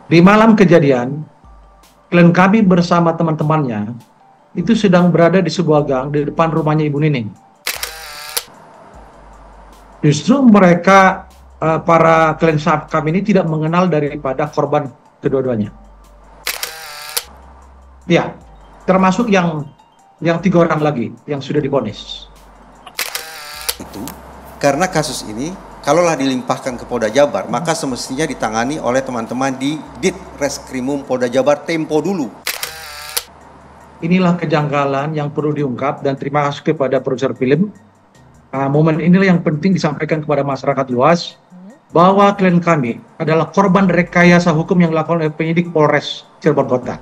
Di malam kejadian, klien kami bersama teman-temannya itu sedang berada di sebuah gang di depan rumahnya Ibu Nining. Justru mereka, para klien kami ini tidak mengenal daripada korban kedua-duanya. Ya, termasuk yang 3 orang lagi yang sudah divonis. Itu karena kasus ini kalaulah dilimpahkan ke Polda Jabar, maka semestinya ditangani oleh teman-teman di Ditreskrimum Polda Jabar tempo dulu. Inilah kejanggalan yang perlu diungkap, dan terima kasih kepada produser film. Momen inilah yang penting disampaikan kepada masyarakat luas bahwa klien kami adalah korban rekayasa hukum yang dilakukan oleh penyidik Polres Cirebon Kota.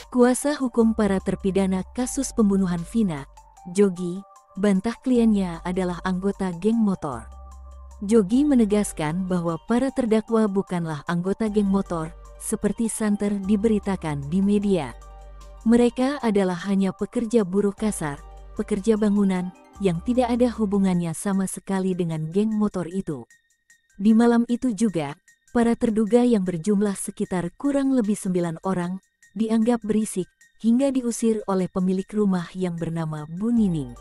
Kuasa hukum para terpidana kasus pembunuhan Vina, Jogi, bantah kliennya adalah anggota geng motor. Jogi menegaskan bahwa para terdakwa bukanlah anggota geng motor, seperti santer diberitakan di media. Mereka adalah hanya pekerja buruh kasar, pekerja bangunan, yang tidak ada hubungannya sama sekali dengan geng motor itu. Di malam itu juga, para terduga yang berjumlah sekitar kurang lebih 9 orang, dianggap berisik, hingga diusir oleh pemilik rumah yang bernama Bu Nining.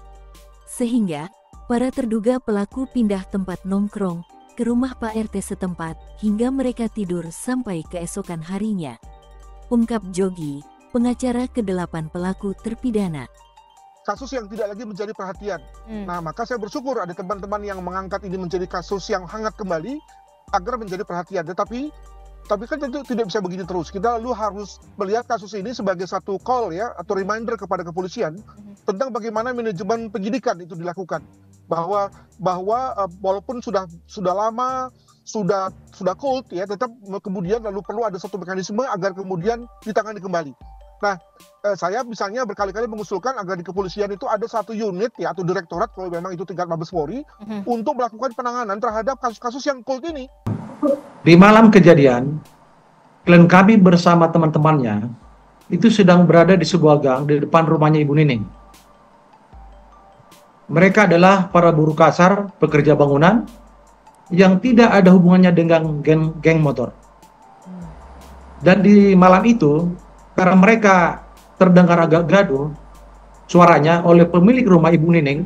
Sehingga, para terduga pelaku pindah tempat nongkrong ke rumah Pak RT setempat, hingga mereka tidur sampai keesokan harinya. Ungkap Jogi, pengacara ke-8 pelaku terpidana. Kasus yang tidak lagi menjadi perhatian. Nah, maka saya bersyukur ada teman-teman yang mengangkat ini menjadi kasus yang hangat kembali agar menjadi perhatian. Tetapi kan tentu tidak bisa begini terus. Kita lalu harus melihat kasus ini sebagai satu call ya, atau reminder kepada kepolisian tentang bagaimana manajemen penyidikan itu dilakukan. Bahwa walaupun sudah lama, sudah cold ya, tetap kemudian lalu perlu ada satu mekanisme agar kemudian ditangani kembali. Nah, saya misalnya berkali-kali mengusulkan agar di kepolisian itu ada satu unit ya, atau direktorat kalau memang itu tingkat Mabes Polri, untuk melakukan penanganan terhadap kasus-kasus yang cold ini. Di malam kejadian, klien kami bersama teman-temannya itu sedang berada di sebuah gang di depan rumahnya Ibu Nining. Mereka adalah para buruh kasar, pekerja bangunan, yang tidak ada hubungannya dengan geng motor. Dan di malam itu, karena mereka terdengar agak gaduh suaranya oleh pemilik rumah Ibu Nining,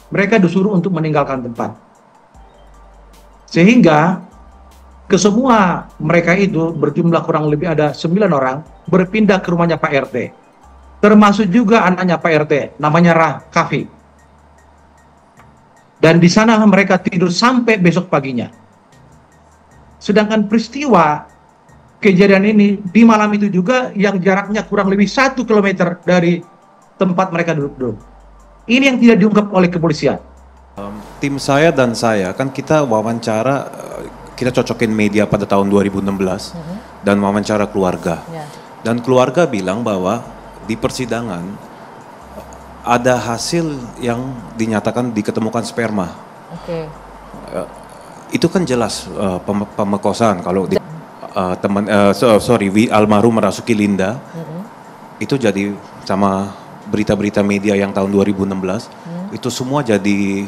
mereka disuruh untuk meninggalkan tempat. Sehingga kesemua mereka itu berjumlah kurang lebih ada 9 orang berpindah ke rumahnya Pak RT. Termasuk juga anaknya Pak RT, namanya Kafi. Dan di sana mereka tidur sampai besok paginya. Sedangkan peristiwa kejadian ini di malam itu juga yang jaraknya kurang lebih 1 kilometer dari tempat mereka duduk. Ini yang tidak diungkap oleh kepolisian. Tim saya dan saya kan kita wawancara, kita cocokin media pada tahun 2016 dan wawancara keluarga. Dan keluarga bilang bahwa di persidangan ada hasil yang dinyatakan diketemukan sperma. Itu kan jelas pemerkosaan kalau di almarhum merasuki Linda, itu jadi sama berita-berita media yang tahun 2016, itu semua jadi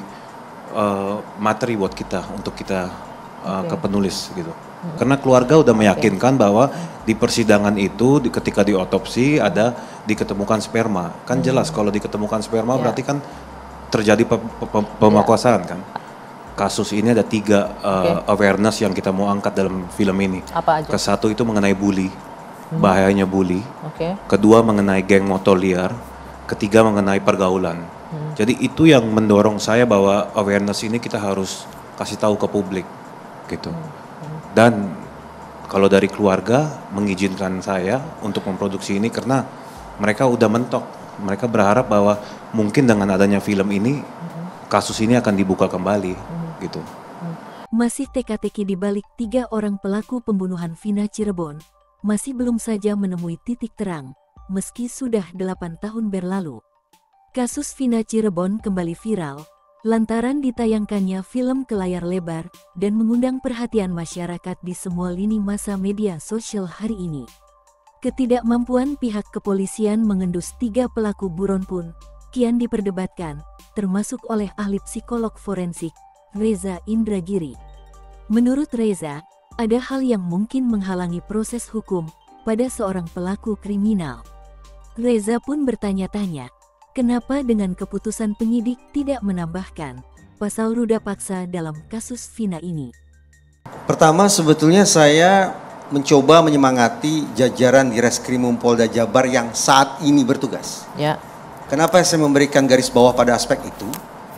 materi buat kita untuk kita ke penulis gitu. Karena keluarga udah meyakinkan bahwa di persidangan itu ketika diotopsi ada diketemukan sperma, kan jelas kalau diketemukan sperma berarti kan terjadi pemerkosaan kan. Kasus ini ada 3 awareness yang kita mau angkat dalam film ini. Apa aja? Kesatu itu mengenai bully, bahayanya bully. Kedua mengenai geng motor liar. Ketiga mengenai pergaulan. Jadi itu yang mendorong saya bahwa awareness ini kita harus kasih tahu ke publik, gitu. Dan kalau dari keluarga mengizinkan saya untuk memproduksi ini karena mereka udah mentok. Mereka berharap bahwa mungkin dengan adanya film ini kasus ini akan dibuka kembali. Gitu. Masih teka-teki di balik 3 orang pelaku pembunuhan Vina Cirebon, masih belum saja menemui titik terang, meski sudah 8 tahun berlalu. Kasus Vina Cirebon kembali viral, lantaran ditayangkannya film ke layar lebar, dan mengundang perhatian masyarakat di semua lini masa media sosial hari ini. Ketidakmampuan pihak kepolisian mengendus 3 pelaku buron pun, kian diperdebatkan, termasuk oleh ahli psikolog forensik, Reza Indragiri. Menurut Reza, ada hal yang mungkin menghalangi proses hukum pada seorang pelaku kriminal. Reza pun bertanya-tanya, kenapa dengan keputusan penyidik tidak menambahkan pasal ruda paksa dalam kasus Vina ini? Pertama, sebetulnya saya mencoba menyemangati jajaran di Reskrimum Polda Jabar yang saat ini bertugas. Ya. Kenapa saya memberikan garis bawah pada aspek itu?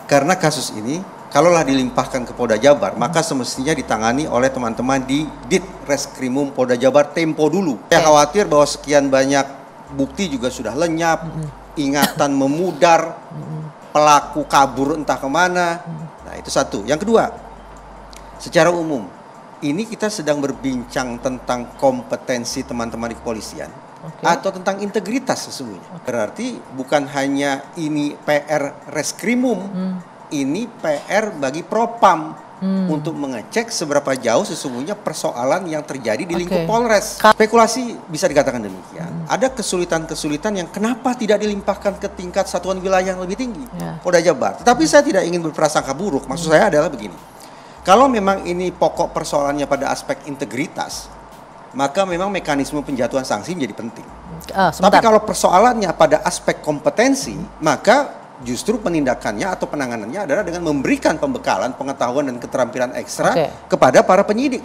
Karena kasus ini, kalaulah dilimpahkan ke Polda Jabar, maka semestinya ditangani oleh teman-teman di Dit Reskrimum Polda Jabar tempo dulu. Saya khawatir bahwa sekian banyak bukti juga sudah lenyap, ingatan memudar, pelaku kabur entah kemana. Nah, itu satu. Yang kedua, secara umum, ini kita sedang berbincang tentang kompetensi teman-teman di kepolisian atau tentang integritas sesungguhnya. Berarti bukan hanya ini PR Reskrimum, ini PR bagi Propam untuk mengecek seberapa jauh sesungguhnya persoalan yang terjadi di lingkup Polres. Spekulasi bisa dikatakan demikian. Ada kesulitan-kesulitan yang kenapa tidak dilimpahkan ke tingkat satuan wilayah yang lebih tinggi, Polda Jabar. Tetapi saya tidak ingin berprasangka buruk. Maksud saya adalah begini. Kalau memang ini pokok persoalannya pada aspek integritas, maka memang mekanisme penjatuhan sanksi menjadi penting. Tapi kalau persoalannya pada aspek kompetensi, maka justru penindakannya atau penanganannya adalah dengan memberikan pembekalan, pengetahuan dan keterampilan ekstra kepada para penyidik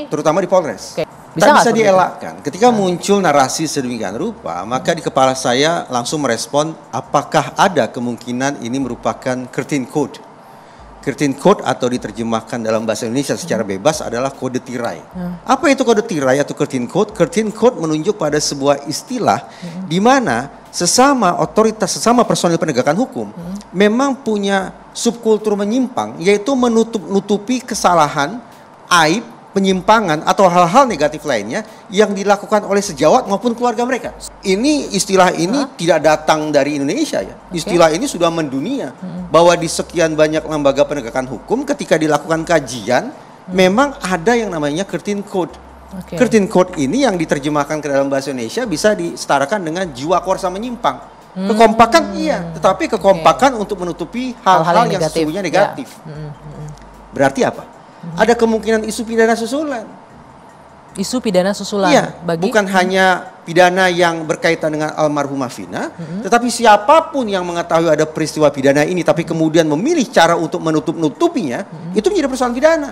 terutama di Polres. Bisa dielakkan. Ketika muncul narasi sedemikian rupa, maka di kepala saya langsung merespon apakah ada kemungkinan ini merupakan curtain code. Curtain code atau diterjemahkan dalam bahasa Indonesia secara bebas adalah kode tirai. Apa itu kode tirai atau curtain code? Curtain code menunjuk pada sebuah istilah di mana sesama otoritas, sesama personil penegakan hukum memang punya subkultur menyimpang, yaitu menutupi kesalahan, aib, penyimpangan atau hal-hal negatif lainnya yang dilakukan oleh sejawat maupun keluarga mereka. Ini istilah ini tidak datang dari Indonesia ya. Istilah ini sudah mendunia bahwa di sekian banyak lembaga penegakan hukum ketika dilakukan kajian memang ada yang namanya curtain code. Curtain code ini yang diterjemahkan ke dalam bahasa Indonesia bisa disetarakan dengan jiwa korsa menyimpang. Kekompakan iya, tetapi kekompakan untuk menutupi hal-hal yang sesungguhnya negatif. Berarti apa? Ada kemungkinan isu pidana susulan. Isu pidana susulan. Iya, bukan hanya pidana yang berkaitan dengan almarhumah Vina, tetapi siapapun yang mengetahui ada peristiwa pidana ini, tapi kemudian memilih cara untuk menutup-nutupinya, itu menjadi persoalan pidana.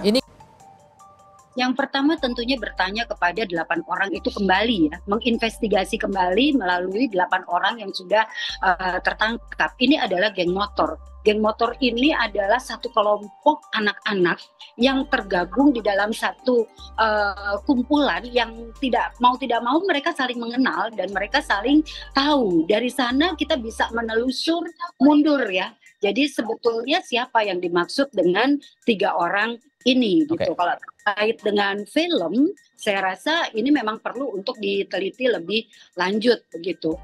Yang pertama tentunya bertanya kepada 8 orang itu kembali ya, menginvestigasi kembali melalui 8 orang yang sudah tertangkap. Ini adalah geng motor. Geng motor ini adalah satu kelompok anak-anak yang tergabung di dalam satu kumpulan yang tidak mau mereka saling mengenal dan mereka saling tahu. Dari sana kita bisa menelusur mundur ya. Jadi sebetulnya siapa yang dimaksud dengan 3 orang ini gitu. Kalau terkait dengan film, saya rasa ini memang perlu untuk diteliti lebih lanjut begitu.